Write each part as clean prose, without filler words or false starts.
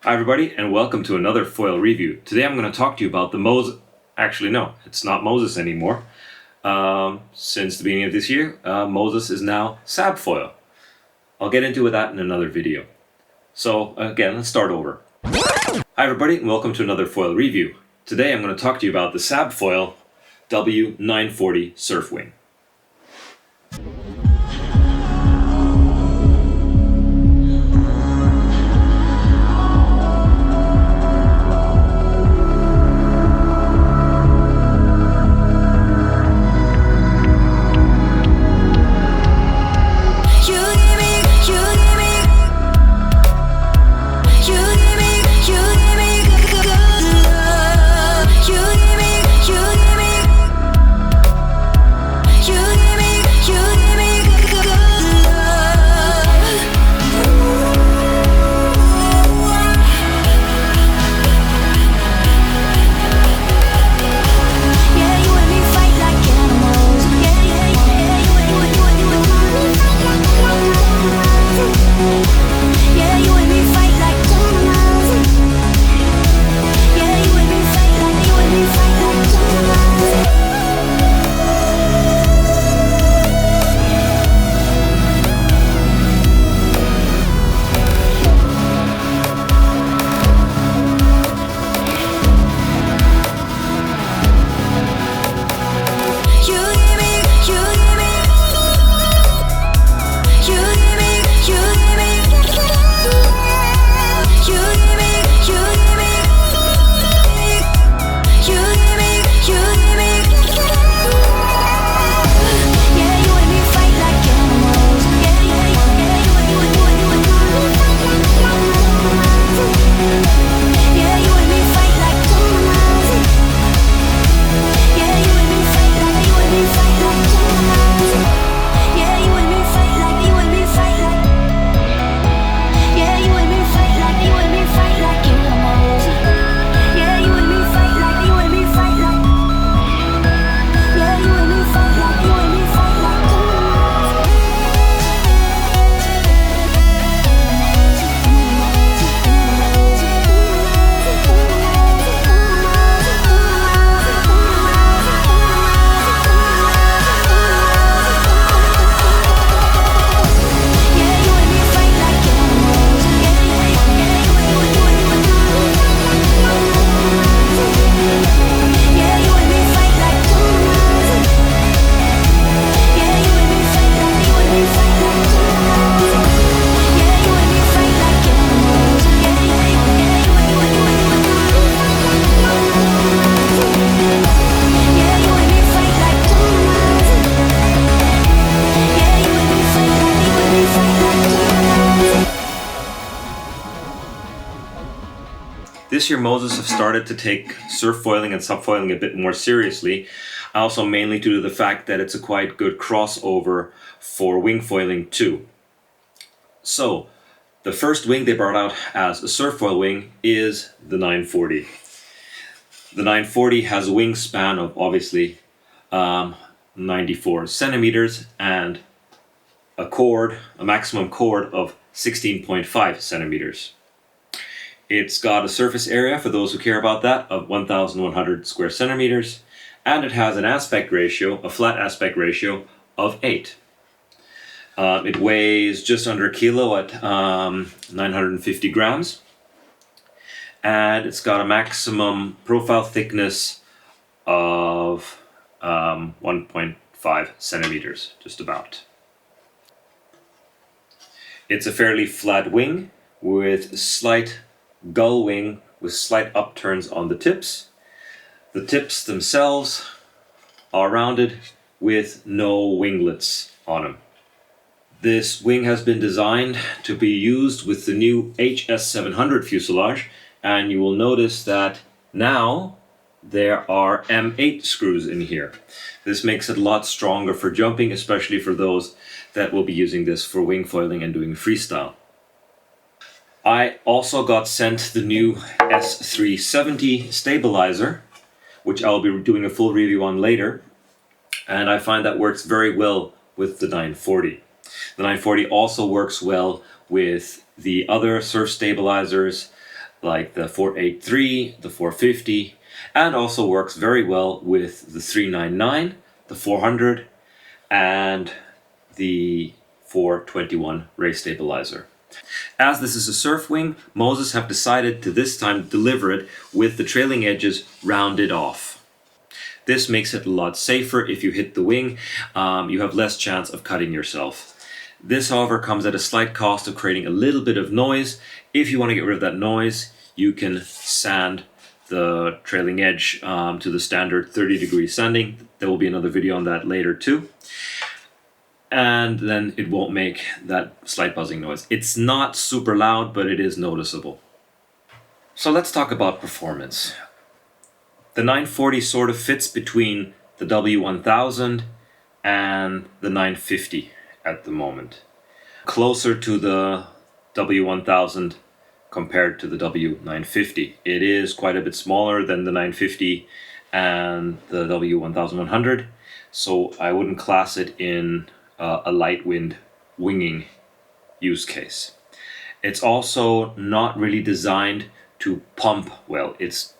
Hi everybody, and welcome to another foil review. Today I'm going to talk to you about the Moses. Actually, no, it's not Moses anymore. Since the beginning of this year, Moses is now SABFOIL. I'll get into that in another video. So again, let's start over. Hi everybody, and welcome to another foil review. Today I'm going to talk to you about the SABFOIL W940 Surfwing. This year Moses have started to take surffoiling and subfoiling a bit more seriously, also mainly due to the fact that it's a quite good crossover for wing foiling too. So, the first wing they brought out as a surffoil wing is the 940. The 940 has a wingspan of obviously 94 centimeters and a maximum chord of 16.5 centimeters. It's got a surface area, for those who care about that, of 1,100 square centimeters, and it has an aspect ratio, a flat aspect ratio of 8. It weighs just under a kilo at 950 grams, and it's got a maximum profile thickness of 1.5 centimeters, just about. It's a fairly flat wing with slight gull wing with slight upturns on the tips. The tips themselves are rounded with no winglets on them. This wing has been designed to be used with the new HS700 fuselage, and you will notice that now there are M8 screws in here. This makes it a lot stronger for jumping, especially for those that will be using this for wing foiling and doing freestyle. I also got sent the new S370 stabilizer, which I'll be doing a full review on later, and I find that works very well with the 940. The 940 also works well with the other surf stabilizers like the 483, the 450, and also works very well with the 399, the 400, and the 421 race stabilizer. As this is a surf wing, Moses have decided to this time deliver it with the trailing edges rounded off. This makes it a lot safer. If you hit the wing, you have less chance of cutting yourself. This, however, comes at a slight cost of creating a little bit of noise. If you want to get rid of that noise, you can sand the trailing edge to the standard 30-degree sanding. There will be another video on that later too. And then it won't make that slight buzzing noise. It's not super loud, but it is noticeable. So let's talk about performance. The 940 sort of fits between the W1000 and the 950 at the moment. Closer to the W1000 compared to the W950. It is quite a bit smaller than the 950 and the W1100, so I wouldn't class it in a light wind winging use case. It's also not really designed to pump well. It's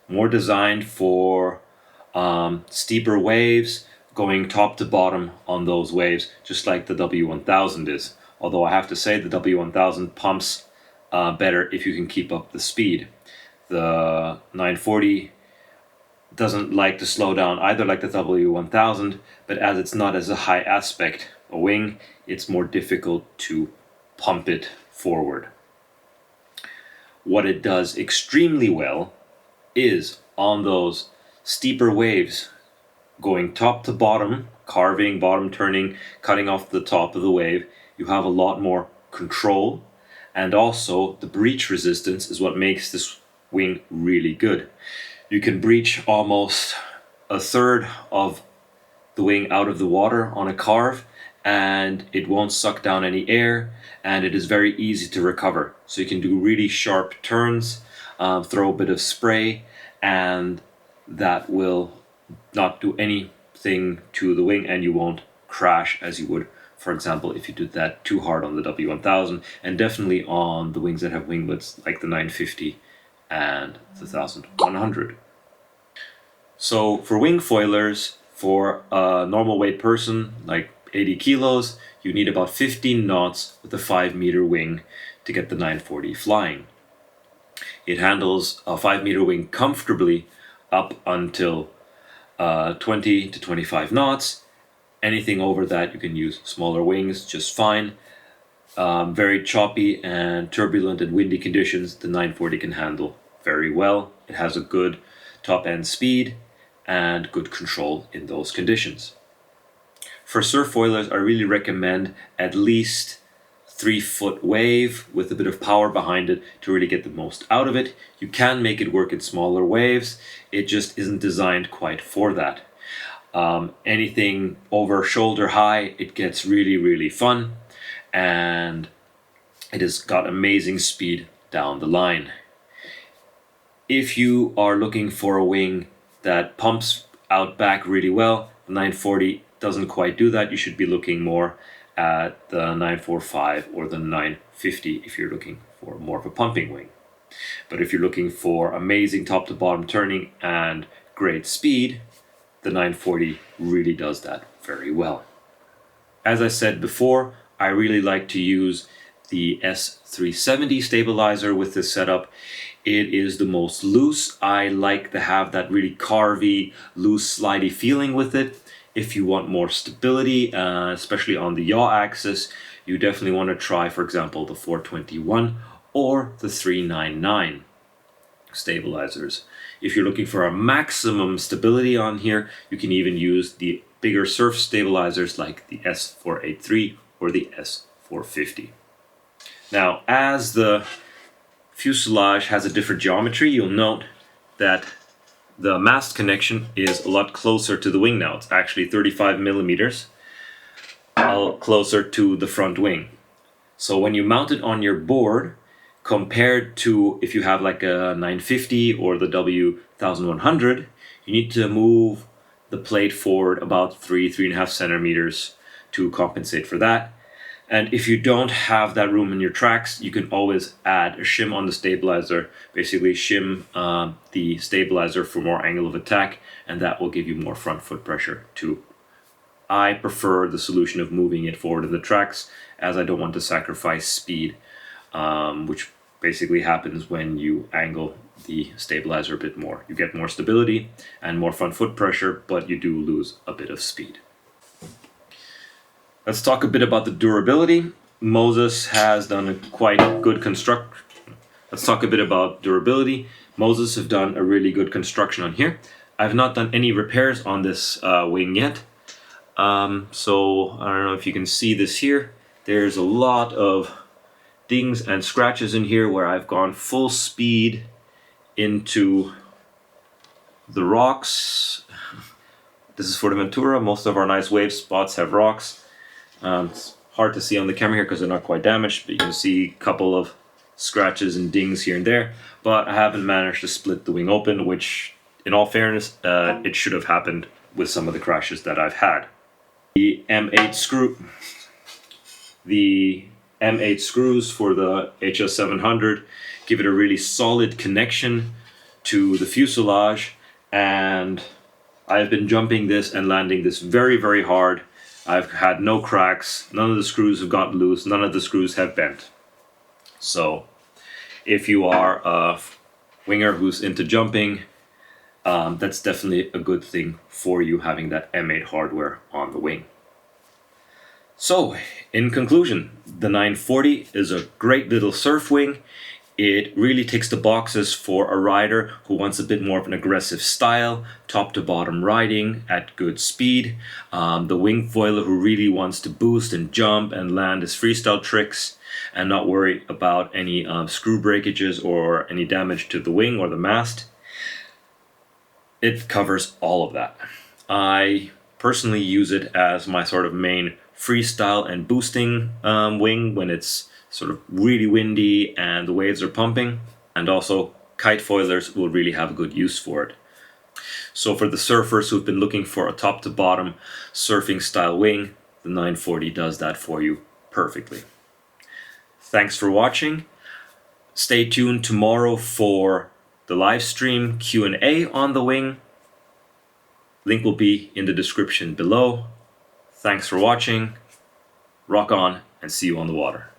more designed for steeper waves, going top to bottom on those waves, just like the W1000 is. Although I have to say the W1000 pumps better if you can keep up the speed. The 940 doesn't like to slow down either like the W1000, but as it's not as a high aspect a wing, it's more difficult to pump it forward. What it does extremely well is on those steeper waves, going top to bottom, carving, bottom turning, cutting off the top of the wave, you have a lot more control, and also the breach resistance is what makes this wing really good. You can breach almost a third of the wing out of the water on a carve, and it won't suck down any air, and it is very easy to recover. So you can do really sharp turns, throw a bit of spray, and that will not do anything to the wing, and you won't crash as you would, for example, if you did that too hard on the W1000, and definitely on the wings that have winglets like the 950 and the 1100. So for wing foilers, for a normal weight person, like 80 kilos, you need about 15 knots with a 5-meter wing to get the 940 flying. It handles a 5-meter wing comfortably up until 20 to 25 knots. Anything over that, you can use smaller wings just fine. Very choppy and turbulent and windy conditions, the 940 can handle very well. It has a good top-end speed and good control in those conditions. For surffoilers, I really recommend at least 3-foot wave with a bit of power behind it to really get the most out of it. You can make it work in smaller waves, it just isn't designed quite for that. Anything over shoulder high, it gets really fun, and it has got amazing speed down the line. If you are looking for a wing that pumps out back really well, the 940 doesn't quite do that. You should be looking more at the 945 or the 950 if you're looking for more of a pumping wing. But if you're looking for amazing top to bottom turning and great speed, the 940 really does that very well. As I said before, I really like to use the S370 stabilizer with this setup. It is the most loose. I like to have that really carvy, loose, slidey feeling with it. If you want more stability, especially on the yaw axis, you definitely want to try, for example, the 421 or the 399 stabilizers. If you're looking for a maximum stability on here, you can even use the bigger surf stabilizers like the S483 or the S450. Now, as the fuselage has a different geometry, you'll note that the mast connection is a lot closer to the wing now. It's actually 35 millimeters closer to the front wing. So when you mount it on your board, compared to if you have like a 950 or the W1100, you need to move the plate forward about 3.5 centimeters to compensate for that. And if you don't have that room in your tracks, you can always add a shim on the stabilizer. Basically shim the stabilizer for more angle of attack, and that will give you more front foot pressure too. I prefer the solution of moving it forward in the tracks, as I don't want to sacrifice speed, which basically happens when you angle the stabilizer a bit more. You get more stability and more front foot pressure, but you do lose a bit of speed. Let's talk a bit about the durability. Moses has done a quite good Let's talk a bit about durability. Moses have done a really good construction on here. I've not done any repairs on this wing yet. So I don't know if you can see this here. There's a lot of dings and scratches in here where I've gone full speed into the rocks. This is for the Ventura. Most of our nice wave spots have rocks. It's hard to see on the camera here because they're not quite damaged, but you can see a couple of scratches and dings here and there. But I haven't managed to split the wing open, which in all fairness, it should have happened with some of the crashes that I've had. The M8 screws for the HS700 give it a really solid connection to the fuselage, and I've been jumping this and landing this very, very hard. I've had no cracks, none of the screws have gotten loose, none of the screws have bent. So if you are a winger who's into jumping, that's definitely a good thing for you, having that M8 hardware on the wing. So, in conclusion, the 940 is a great little surf wing. It really ticks the boxes for a rider who wants a bit more of an aggressive style, top to bottom riding at good speed. The wing foiler who really wants to boost and jump and land his freestyle tricks and not worry about any screw breakages or any damage to the wing or the mast. It covers all of that. I personally use it as my sort of main freestyle and boosting wing when it's sort of really windy and the waves are pumping, and also kite foilers will really have good use for it. So for the surfers who've been looking for a top to bottom surfing style wing, the 940 does that for you perfectly. Thanks for watching. Stay tuned tomorrow for the live stream Q&A on the wing. Link will be in the description below. Thanks for watching. Rock on and see you on the water.